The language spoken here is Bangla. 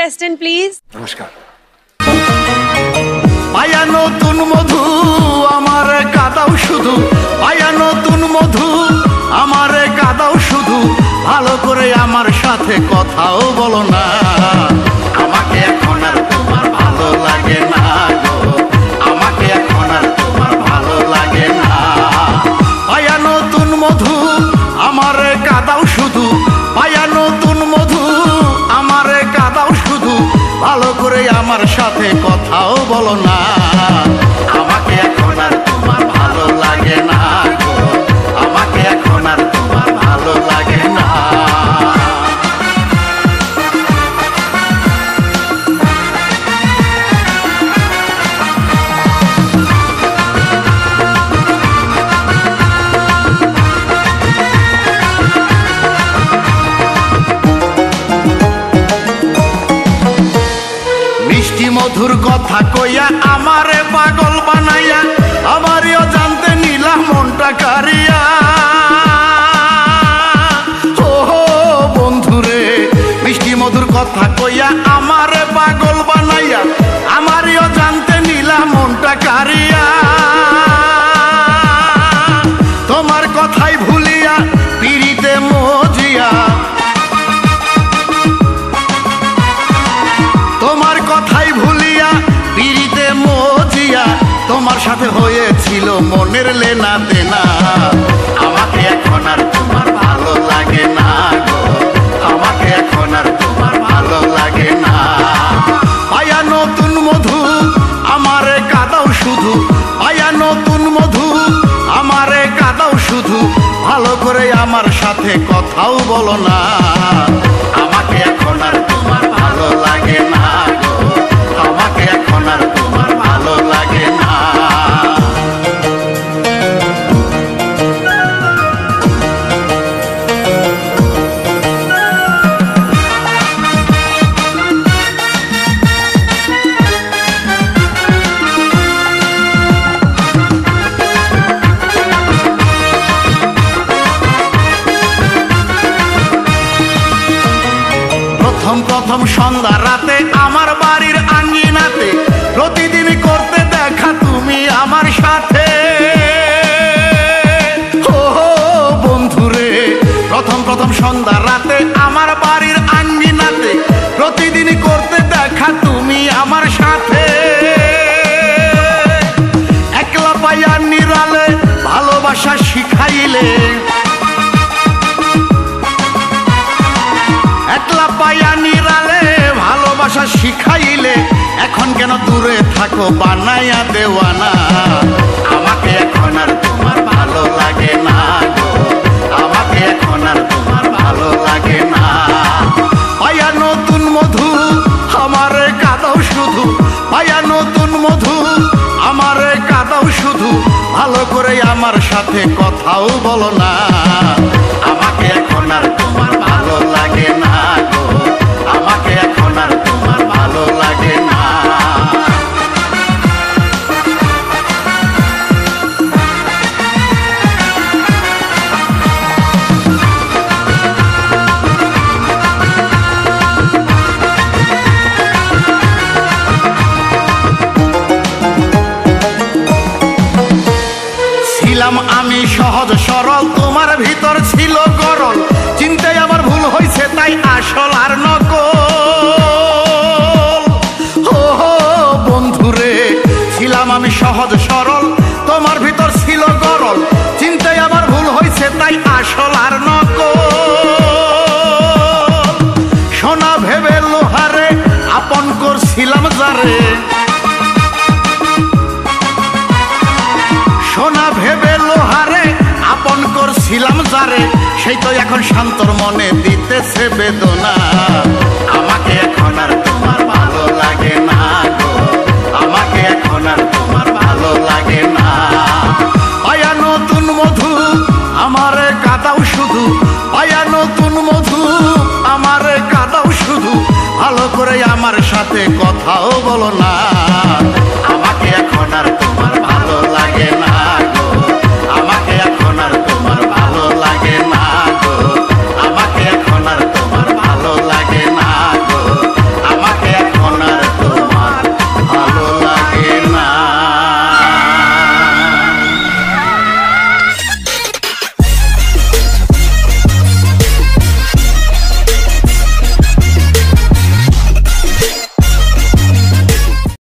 contestant, please. নমস্কার। পায়া নতুন মধু আমারে কাদাও শুধু, পায়া নতুন মধু আমারে কাদাও শুধু, ভালো করে আমার সাথে কথাও বলো না। আমাকে এখন আর তোমার ভালো লাগে না গো, আমাকে এখন আর তোমার ভালো লাগে না। পায়া নতুন মধু আমারে কাদাও শুধু, পায়া নতুন মধু আমারে কাদাও শুধু, ভালো করে আমার সাথে কথাও বলো না। আমাকে এখন আর তোমার ভালো লাগে না গো, আমাকে এখন আর তোমার ভালো লাগে না। মিষ্টি মধুর কথা কইয়া আমারে পাগল বানাইয়া, আমারও জানতে নিলা মনটা কারিয়া। ও বন্ধুরে, মিষ্টি মধুর কথা কইয়া আমারে পাগল বানাইয়া, আমারও জানতে নিলা মনটা কারিয়া। তোমার কথাই ভুলিয়া পিরিতে মজিয়া, তোমার কথাই ভুলিয়া পিরিতে মজিয়া, তোমার সাথে হয়েছিল মনের লেনা দেনা। আমাকে এখন আর তোমার ভালো লাগে না গো, আমাকে এখন আর তোমার ভালো লাগে না। পায়া নতুন মধু আমারে কাদাও শুধু, পায়া নতুন মধু আমারে কাদাও শুধু, ভালো করে আমার সাথে কথাও বলো না। আমাকে এখন আর তোমার ভালো লাগে না গো, আমাকে এখন আর তোমার ভালো লাগে না। প্রথম সন্ধ্যা রাতে আমার বাড়ির আঙ্গিনাতে, প্রতিদিন করতে দেখা তুমি আমার সাথে। ও বন্ধুরে, প্রথম সন্ধ্যা রাতে আমার বাড়ির আঙ্গিনাতে, প্রতিদিন করতে দেখা তুমি আমার সাথে। একলা পাইয়া নিরালে ভালোবাসা শিখাইলে, একলা পাইয়া নিরালে ভালোবাসা শিখাইলে, এখন কেন দূরে থাকো বানাইয়া দেওয়ানা। আমাকে এখন আর তোমার ভালো লাগে না গো, আমাকে এখন আর তোমার ভালো লাগে না। পায়া নতুন মধু আমারে কাদাও শুধু, পায়া নতুন মধু আমারে কাদাও শুধু, ভালো করে আমার সাথে কথাও বলো না। আমাকে এখন আর তোমার ভালো লাগে না গো, আমাকে এখন আর তোমার ভালো লাগে না। ছিলাম আমি সহজ সরল, তোমার ভিতর ছিল গরল, চিন্তায় আমার ভুল হয়েছে তাই আসল আর নকল। ও বন্ধুরে, ছিলাম আমি সহজ সরল, তোমার ভিতর ছিল গরল, চিন্তায় আমার ভুল হয়েছে তাই আসল আর নকল। সোনা ভেবে লোহারে আপন করছিলাম যারে, সোনা ভেবে লোহারে আপন করছিলাম যারে, সেই তো এখন শান্তর মনে দিতেছে বেদনা। আমাকে এখন আর তোমার ভালো লাগে না গো, আমাকে এখন আর তোমার ভালো লাগে না। পায়া নতুন মধু আমারে কাদাও শুধু, পায়া নতুন মধু আমারে কাদাও শুধু, ভালো করে আমার সাথে কথাও বলো না। আমাকে এখন আর তোমার ভালো লাগে না।